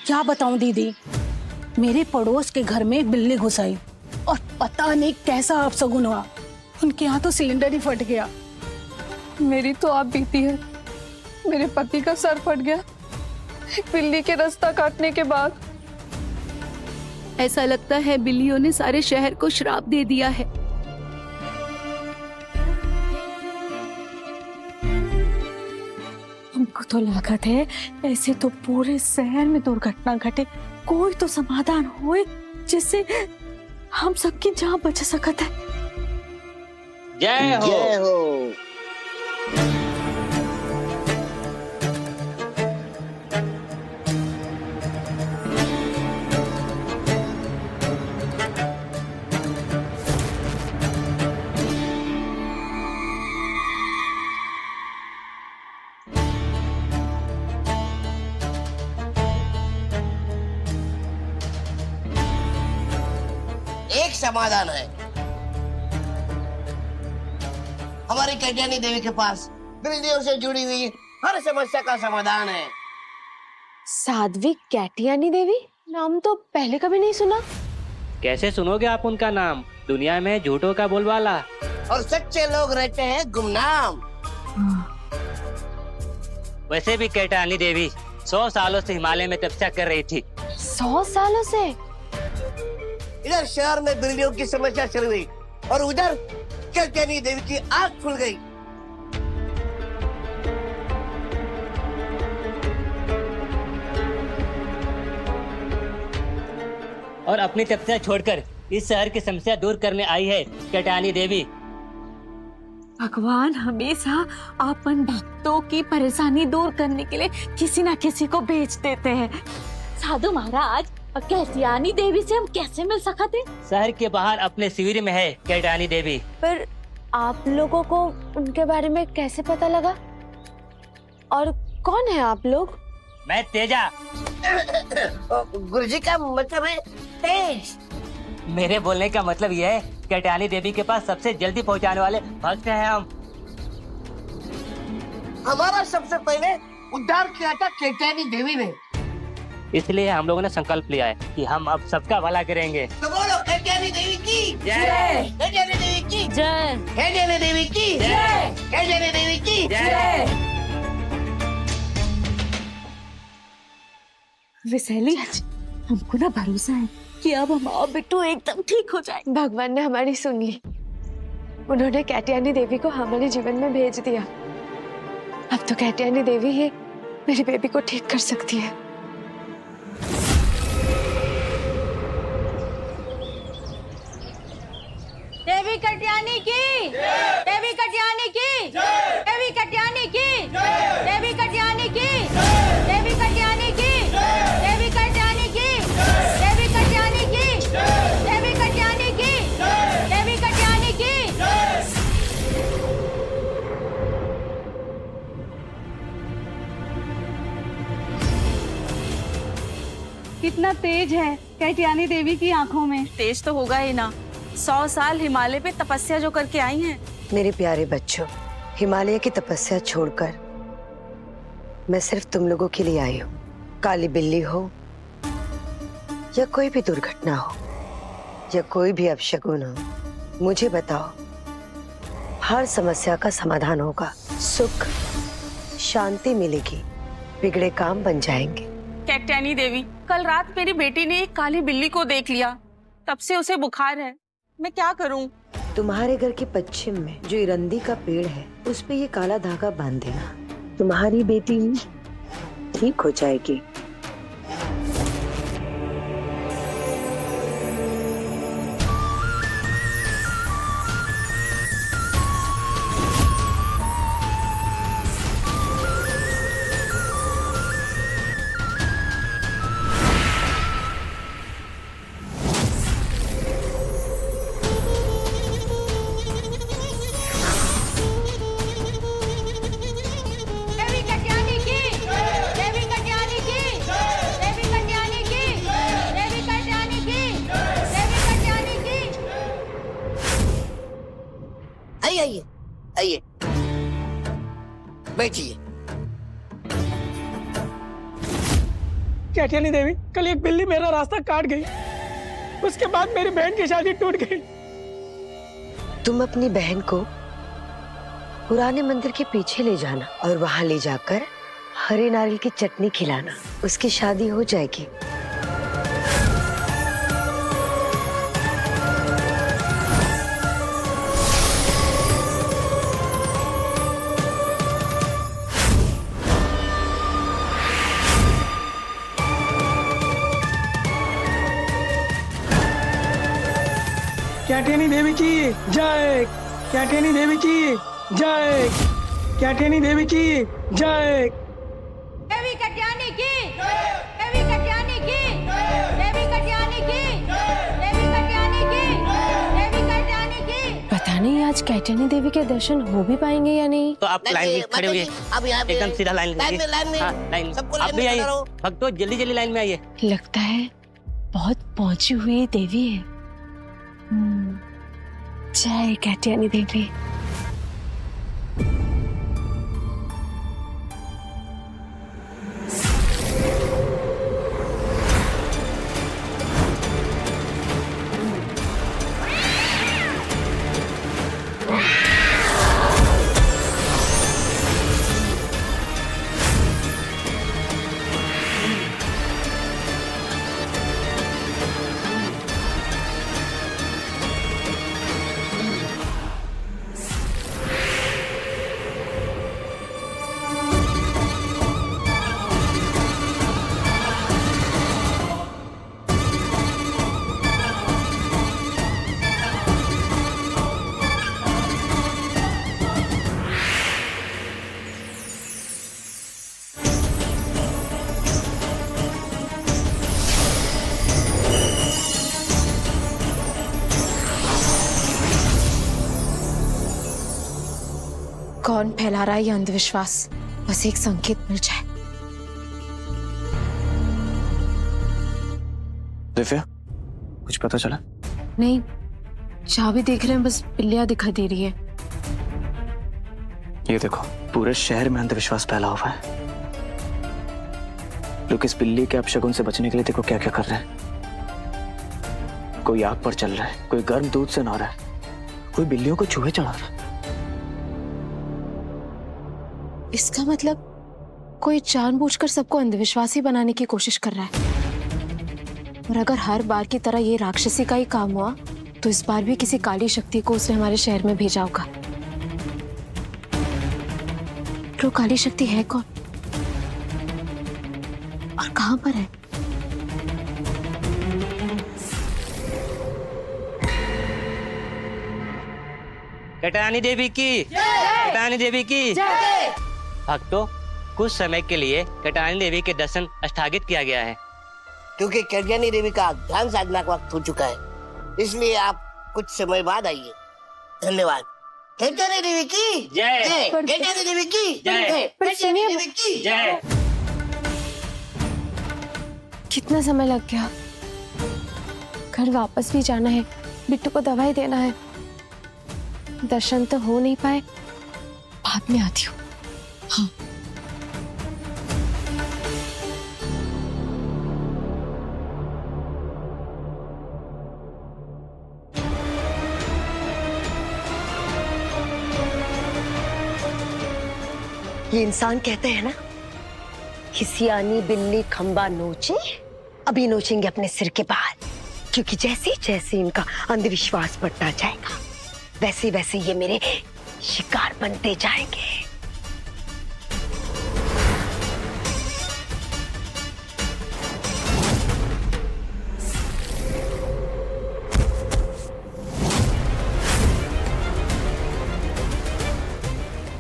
क्या बताऊं दीदी, मेरे पड़ोस के घर में बिल्ली घुस आई और पता नहीं कैसा अपशगुन हुआ। उनके यहाँ तो सिलेंडर ही फट गया। मेरी तो आप बीती है, मेरे पति का सर फट गया एक बिल्ली के रास्ता काटने के बाद। ऐसा लगता है बिल्लियों ने सारे शहर को श्राप दे दिया है। हमको तो लागत है ऐसे तो पूरे शहर में दुर्घटना घटे, कोई तो समाधान होए जिससे हम सबकी जान बच सकत है। जय हो। जय हो। एक समाधान है, हमारी कल्याणी देवी के पास बिल्लियों से जुड़ी हुई हर समस्या का समाधान है। साध्वी कैटियानी देवी, नाम तो पहले कभी नहीं सुना। कैसे सुनोगे आप उनका नाम, दुनिया में झूठों का बोलबाला। और सच्चे लोग रहते हैं गुमनाम। वैसे भी कैटानी देवी 100 सालों से हिमालय में तपस्या कर रही थी। 100 सालों से? इधर शहर में बिल्लियों की समस्या चल रही और उधर कल्याणी देवी की आंख खुल गई। और अपनी तपस्या छोड़कर इस शहर की समस्या दूर करने आई है कैटानी देवी। भगवान हमेशा अपन भक्तों की परेशानी दूर करने के लिए किसी न किसी को भेज देते हैं। साधु महाराज, कैटियानी देवी से हम कैसे मिल सकते? शहर के बाहर अपने शिविर में है कैटानी देवी। पर आप लोगों को उनके बारे में कैसे पता लगा? और कौन है आप लोग? मैं तेजा। गुरुजी का मतलब है तेज। मेरे बोलने का मतलब यह है कैटानी देवी के पास सबसे जल्दी पहुंचाने वाले भक्त हैं हम। हमारा सबसे पहले उद्धार किया था कल्याणी देवी ने, इसलिए हम लोगों ने संकल्प लिया है कि हम अब सबका भला करेंगे। तो बोलो कल्याणी देवी की जय। कल्याणी देवी की जय। कल्याणी देवी की जय। कल्याणी देवी की जय। विशैली, हमको ना भरोसा है कि अब हमारा बिट्टू एकदम ठीक हो जाए। भगवान ने हमारी सुन ली, उन्होंने कैटियानी देवी को हमारे जीवन में भेज दिया। अब तो कैटियानी देवी ही मेरी बेबी को ठीक कर सकती है। देवी कटियानी की, देवी कटियानी की, देवी कटियानी की, देवी कटियानी की, देवी कटियानी की, देवी कटियानी की, देवी कटियानी की, देवी कटियानी की, देवी कटियानी की। कितना तेज है कैटियानी देवी की आंखों में। तेज तो होगा ही ना, 100 साल हिमालय पे तपस्या जो करके आई हैं। मेरे प्यारे बच्चों, हिमालय की तपस्या छोड़कर मैं सिर्फ तुम लोगों के लिए आई हूँ। काली बिल्ली हो या कोई भी दुर्घटना हो या कोई भी अपशगुन हो, मुझे बताओ, हर समस्या का समाधान होगा। सुख शांति मिलेगी, बिगड़े काम बन जाएंगे। कैटियानी देवी, कल रात मेरी बेटी ने एक काली बिल्ली को देख लिया, तब से उसे बुखार है। मैं क्या करूं? तुम्हारे घर के पश्चिम में जो इरंदी का पेड़ है, उस पे ये काला धागा बांध देना, तुम्हारी बेटी ठीक हो जाएगी। देवी कटियानी की, देवी कटियानी की, देवी कटियानी की, देवी कटियानी की, देवी कटियानी की। आइए आइए आइए, बैठिए। कैटियानी देवी, कल एक बिल्ली मेरा रास्ता काट गई, उसके बाद मेरी बहन की शादी टूट गई। तुम अपनी बहन को पुराने मंदिर के पीछे ले जाना और वहां ले जाकर हरे नारियल की चटनी खिलाना, उसकी शादी हो जाएगी। कैटियानी देवी की जय, कैटियानी देवी की जय, कैटियानी देवी की जय। देवी कटियानी की, देवी कटियानी की, देवी कटियानी की, देवी कटियानी की, देवी कटियानी की। पता नहीं आज कैटियानी देवी के दर्शन हो भी पाएंगे या नहीं। तो आप लाइन में खड़े होइए, अब यहाँ पे एकदम सीधा लाइन लाइन में, लाइन में। हाँ, लाइन सबको आप लाइन भी में आइए खड़ा रहो। भक्तों, जल्दी जल्दी लाइन में आइए। लगता है बहुत पहुंची हुई देवी है। जय कैटियानी देवी। कौन फैला रहा है ये अंधविश्वास? बस एक संकेत मिल जाए। दिव्या, कुछ पता चला? नहीं, जहाँ भी देख रहे हैं बस बिल्लियां दिखाई दे रही है। ये देखो, पूरे शहर में अंधविश्वास फैला हुआ है। लोग इस बिल्ली के अपशगुन से बचने के लिए देखो क्या क्या कर रहे हैं। कोई आग पर चल रहा है, कोई गर्म दूध से नहा रहा है, कोई बिल्लियों को चूहे चढ़ा रहा है। इसका मतलब कोई जानबूझकर सबको अंधविश्वासी बनाने की कोशिश कर रहा है। और अगर हर बार की तरह ये राक्षसी का ही काम हुआ तो इस बार भी किसी काली शक्ति को उसने हमारे शहर में भेजा होगा। तो काली शक्ति है कौन और कहां पर है? कैटियानी देवी की, कैटियानी देवी की भक्तों, कुछ समय के लिए कैटियानी देवी के दर्शन स्थगित किया गया है क्योंकि कैटियानी देवी का ध्यान साधना का वक्त हो चुका है, इसलिए आप कुछ समय बाद आइए। धन्यवाद। कैटियानी देवी की जय, कैटियानी देवी की जय, कैटियानी देवी की जय। कितना समय लग गया? घर वापस भी जाना है, बिट्टू को दवाई देना है। दर्शन तो हो नहीं पाए, बाद में आती हूँ। हाँ। ये इंसान कहते हैं ना, कि सियानी बिल्ली खंबा नोचे, अभी नोचेंगे अपने सिर के बाल। क्योंकि जैसे जैसे इनका अंधविश्वास बढ़ता जाएगा, वैसे वैसे ये मेरे शिकार बनते जाएंगे।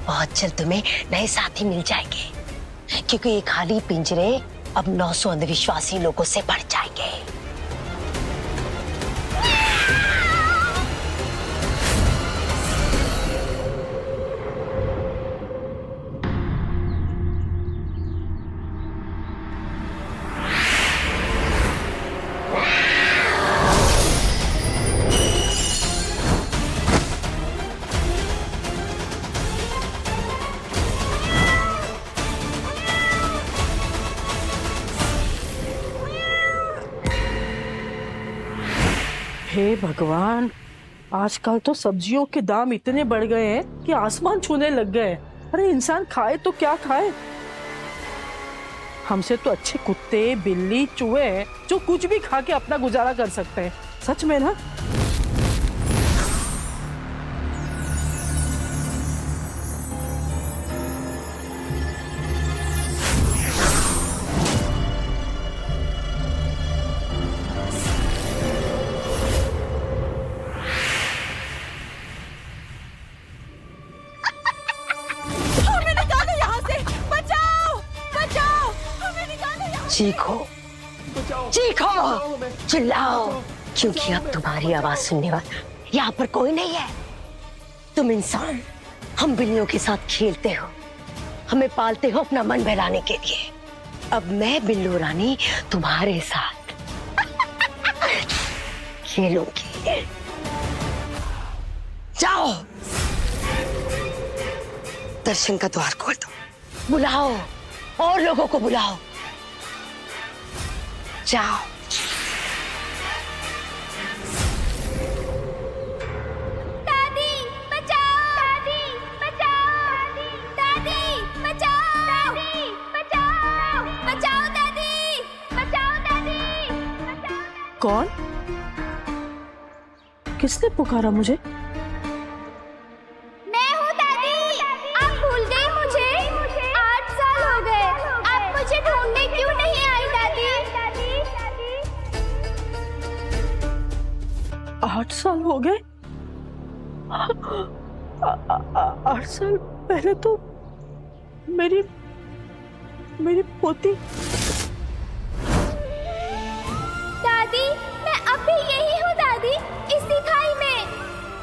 बहुत जल्द तुम्हें नए साथी मिल जाएंगे, क्योंकि ये खाली पिंजरे अब 900 अंधविश्वासी लोगों से बढ़ जाएंगे। हे भगवान, आजकल तो सब्जियों के दाम इतने बढ़ गए हैं कि आसमान छूने लग गए हैं। अरे इंसान खाए तो क्या खाए? हमसे तो अच्छे कुत्ते, बिल्ली, चूहे हैं जो कुछ भी खा के अपना गुजारा कर सकते हैं। सच में ना। चीखो, चीखो, चिल्लाओ, क्योंकि अब तुम्हारी आवाज सुनने वाला यहाँ पर कोई नहीं है। तुम इंसान, हम बिल्लियों के साथ खेलते हो, हमें पालते हो अपना मन बहलाने के लिए। अब मैं बिल्लू रानी तुम्हारे साथ खेलूंगी। जाओ, दर्शन का द्वार खोल दो, बुलाओ और लोगों को बुलाओ। जाओ। दादी बचाओ, दादी बचाओ, दादी बचाओ, दादी बचाओ, बचाओ दादी, बचाओ दादी, बचाओ। कौन? किसने पुकारा मुझे? मैं हूँ दादी। आप भूल गई मुझे? 8 साल हो गए, आप मुझे ढूंढने क्यों नहीं आई दादी? 8 साल हो गए? 8 साल पहले तो मेरी पोती। दादी मैं अब भी यही हूँ दादी, इसी खाई में।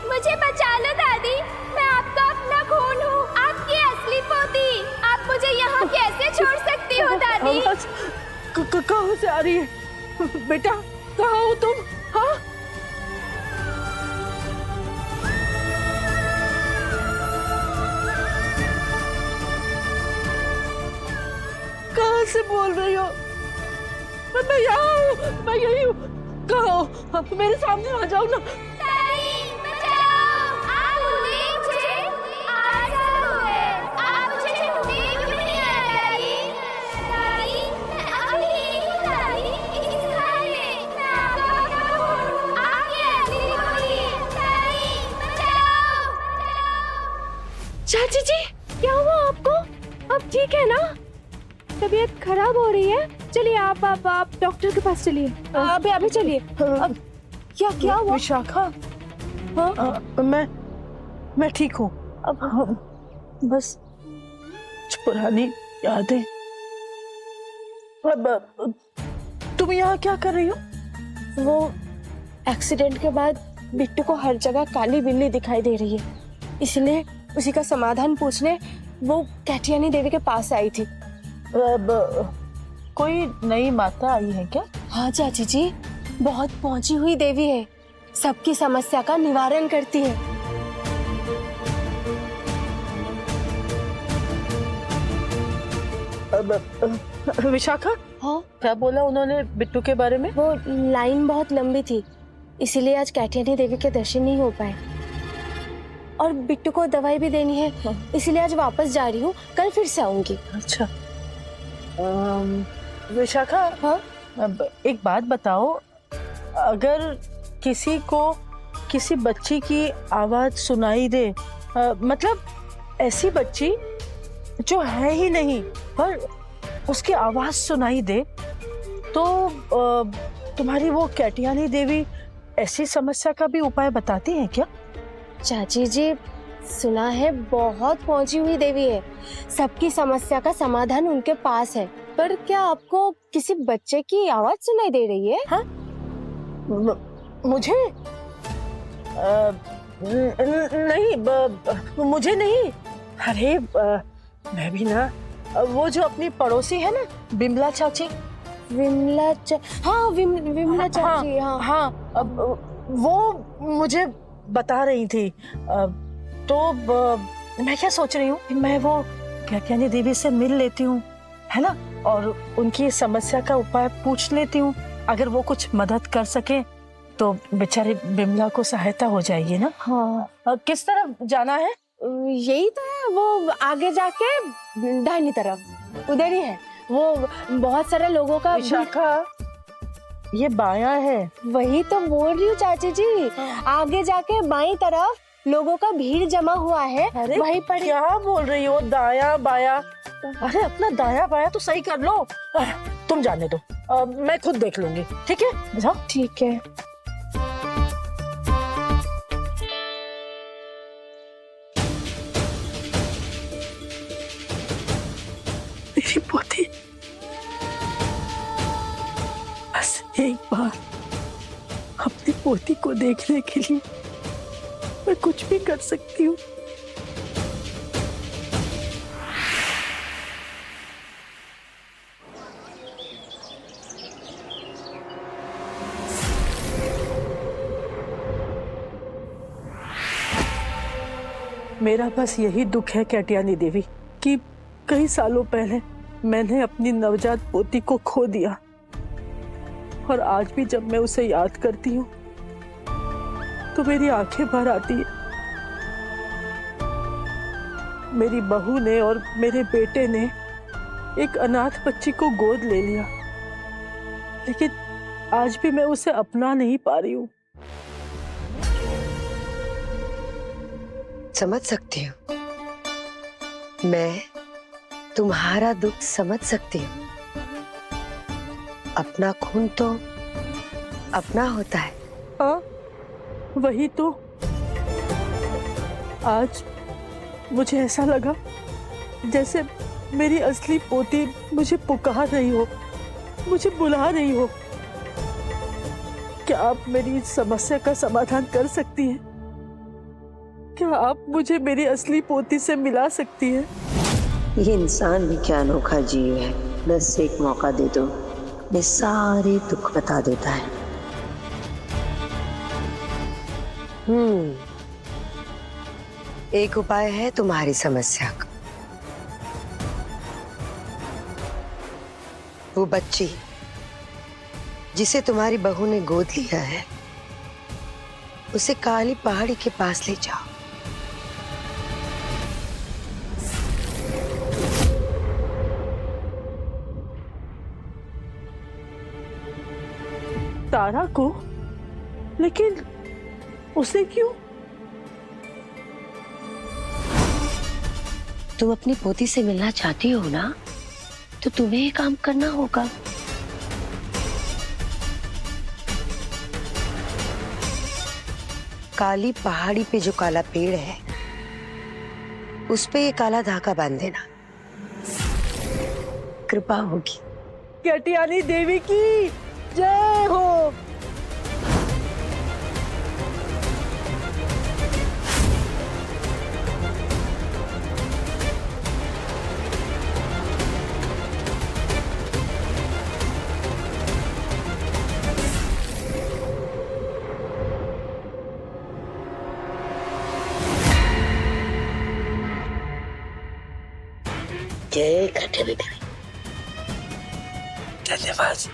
मुझे बचा लो दादी, मैं आपका अपना खून हूँ, आपकी असली पोती। आप मुझे यहाँ कैसे छोड़ सकती हो दादी? आवाज कहाँ से आ रही है? बेटा कहाँ हो तुम? हाँ, कहाँ से बोल रही हो? मैं यहाँ हूँ, मैं यही हूँ। कहाँ हो? मेरे सामने आ जाओ ना। दादी बचाओ, आप भूले मुझे? 8 साल हो गए, आप मुझे ढूंढने क्यों नहीं आए दादी? दादी मैं अब भी यही हूँ दादी, इस खाई में। मैं आपका अपना खून हूँ, आपकी असली पोती। दादी बचाओ, बचाओ। चाची जी, क्या हुआ आपको? अब ठीक है ना? तबीयत खराब हो रही है? चलिए आप डॉक्टर के पास चलिए। अभी चलिए। अब क्या हुआ? विशाखा, हाँ? मैं ठीक हूँ। अब बस कुछ पुरानी यादें। अब तुम यहाँ क्या कर रही हो? वो एक्सीडेंट के बाद बिट्टू को हर जगह काली बिल्ली दिखाई दे रही है, इसलिए उसी का समाधान पूछने वो कैटियानी देवी के पास आई थी। अब कोई नई माता आई है क्या? हाँ चाची जी, बहुत पहुंची हुई देवी है, सबकी समस्या का निवारण करती है। अब विशाखा, हाँ? क्या बोला उन्होंने बिट्टू के बारे में? वो लाइन बहुत लंबी थी, इसीलिए आज कैटियानी देवी के दर्शन नहीं हो पाए। और बिट्टू को दवाई भी देनी है, इसीलिए आज वापस जा रही हूँ, कल फिर से आऊंगी। अच्छा। विशाखा, हाँ? अब एक बात बताओ, अगर किसी को किसी बच्ची की आवाज सुनाई दे, मतलब ऐसी बच्ची जो है ही नहीं पर उसकी आवाज सुनाई दे, तो तुम्हारी वो कैटियानी देवी ऐसी समस्या का भी उपाय बताती है क्या? चाची जी, सुना है बहुत पहुंची हुई देवी है, सबकी समस्या का समाधान उनके पास है। पर क्या आपको किसी बच्चे की आवाज सुनाई दे रही है? हाँ? मुझे नहीं, मुझे नहीं। अरे मैं भी ना, वो जो अपनी पड़ोसी है ना, बिमला चाची। विमला चाची। हाँ, अब वो मुझे बता रही थी। तो मैं क्या सोच रही हूँ कि मैं वो कैटियानी देवी से मिल लेती हूँ, है ना, और उनकी समस्या का उपाय पूछ लेती हूँ। अगर वो कुछ मदद कर सके तो बेचारी बिमला को सहायता हो जाएगी ना। हाँ किस तरफ जाना है? यही तो है, वो आगे जाके दाहिनी तरफ उधर ही है। वो बहुत सारे लोगों का विशाखा, ये बायां है। वही तो बोल रही हूँ चाची जी, आगे जाके बाईं तरफ लोगों का भीड़ जमा हुआ है। अरे वहीं पर क्या बोल रही हो? दाया बाया? अरे अपना दाया बाया तो सही कर लो। तुम जाने दो, मैं खुद देख लूंगी, ठीक है? जाओ। ठीक है। मेरी पोती, बस एक बार अपनी पोती को देखने के लिए मैं कुछ भी कर सकती हूँ। मेरा बस यही दुख है कैटियानी देवी कि कई सालों पहले मैंने अपनी नवजात पोती को खो दिया, और आज भी जब मैं उसे याद करती हूँ तो मेरी आंखें भर आती है। मेरी बहू ने और मेरे बेटे ने एक अनाथ बच्ची को गोद ले लिया, लेकिन आज भी मैं उसे अपना नहीं पा रही हूँ। समझ सकती हूँ, मैं तुम्हारा दुख समझ सकती हूँ। अपना खून तो अपना होता है। हाँ, वही तो। आज मुझे ऐसा लगा जैसे मेरी असली पोती मुझे पुकार रही हो, मुझे बुला रही हो। क्या आप मेरी इस समस्या का समाधान कर सकती हैं? क्या आप मुझे मेरी असली पोती से मिला सकती हैं? ये इंसान भी क्या अनोखा जीव है, बस एक मौका दे दो, ये सारे दुख बता देता है। एक उपाय है तुम्हारी समस्या का। वो बच्ची जिसे तुम्हारी बहू ने गोद लिया है, उसे काली पहाड़ी के पास ले जाओ। तारा को? लेकिन उसे क्यों? तुम अपनी पोती से मिलना चाहती हो ना, तो तुम्हें ये काम करना होगा। काली पहाड़ी पे जो काला पेड़ है, उस पे ये काला धागा बांध देना, कृपा होगी। कैटियानी देवी की जय हो। जय कैटियानी देवी। धन्यवाद।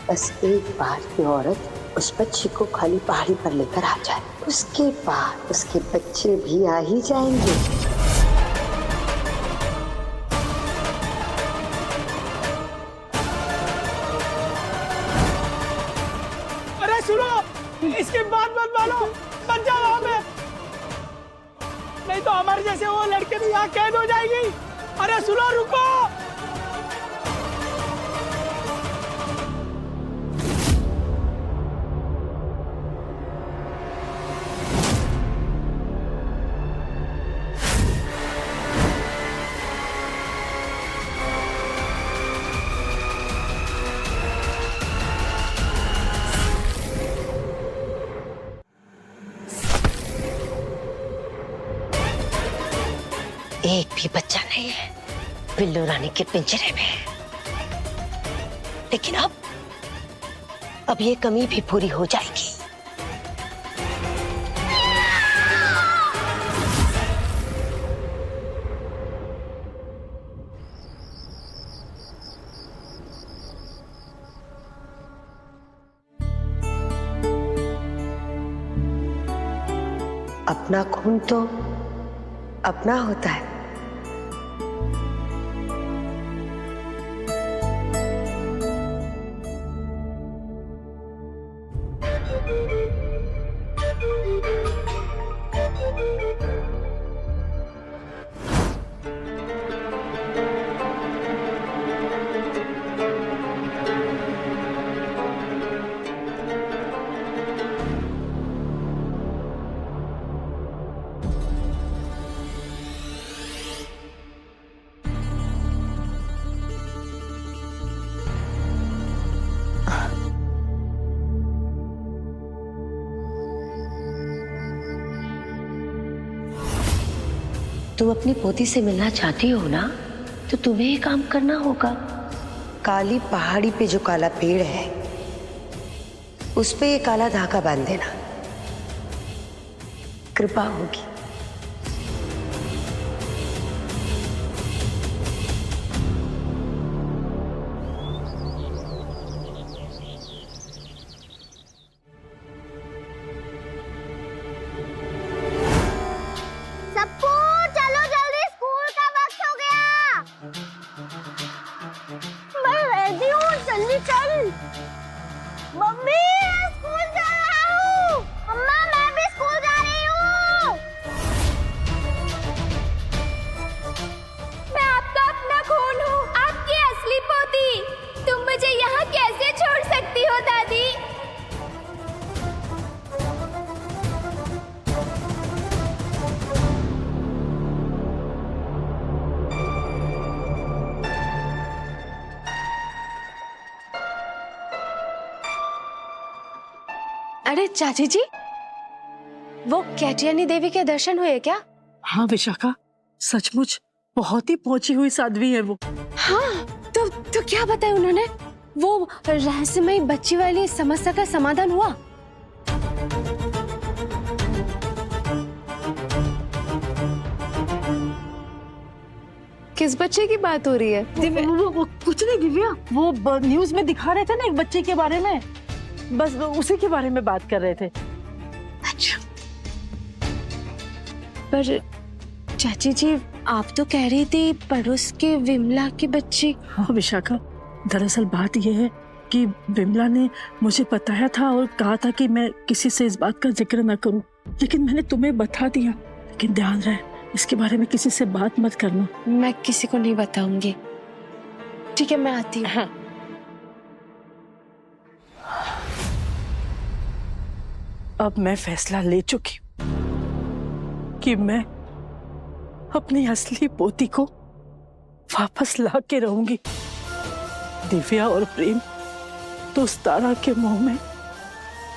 बस एक बार ये औरत उस बच्चे को खाली पहाड़ी पर लेकर आ जाए, उसके बाद उसके बच्चे भी आ ही जाएंगे। अरे सुनो, इसकी बात मत मानो, मत जाओ वहां पे, नहीं तो हमारे जैसे वो लड़के भी यहाँ कैद हो जाएगी। अरे सुनो, रुको। एक भी बच्चा नहीं है बिल्लू रानी के पिंजरे में, लेकिन अब ये कमी भी पूरी हो जाएगी। अपना खून तो अपना होता है। तुम अपनी पोती से मिलना चाहती हो ना, तो तुम्हें ये काम करना होगा। काली पहाड़ी पे जो काला पेड़ है उस पे ये काला धागा बांध देना, कृपा होगी। मम्मी मैं स्कूल जा रहा हूँ। अम्मा मैं भी स्कूल जा रही हूँ। मैं आपका अपना खून हूँ, आपकी असली पोती। तुम मुझे यहाँ कैसे छोड़ सकती हो दादी? अरे चाची जी, वो कैटियानी देवी के दर्शन हुए क्या? हाँ विशाखा, सचमुच बहुत ही पहुंची हुई साध्वी है वो। हाँ, तो क्या बताया उन्होंने? वो रहस्यमयी बच्ची वाली समस्या का समाधान हुआ? किस बच्चे की बात हो रही है? वो कुछ नहीं दिव्या, वो न्यूज में दिखा रहे थे ना एक बच्चे के बारे में, बस उसी के बारे में बात कर रहे थे। अच्छा, पर चाची जी आप तो कह रही थी पड़ोस के विमला की बच्ची। हाँ विशाखा, दरअसल बात यह है कि विमला ने मुझे बताया था और कहा था कि मैं किसी से इस बात का जिक्र न करूं, लेकिन मैंने तुम्हें बता दिया। लेकिन ध्यान रहे, इसके बारे में किसी से बात मत करना। मैं किसी को नहीं बताऊंगी। ठीक है, मैं आती हूँ। हाँ। अब मैं फैसला ले चुकी हूँ कि मैं अपनी असली पोती को वापस ला के रहूंगी। दिव्या और प्रेम तो उस तारा के मुंह में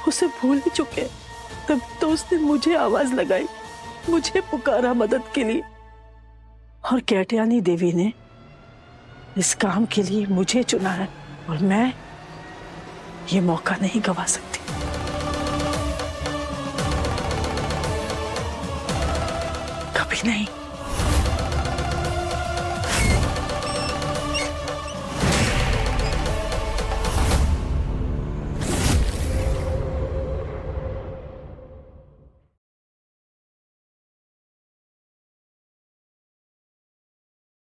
उसे भूल ही चुके। तब तो उसने मुझे आवाज लगाई, मुझे पुकारा मदद के लिए, और कैटियानी देवी ने इस काम के लिए मुझे चुना है, और मैं ये मौका नहीं गवा सकती। कभी नहीं।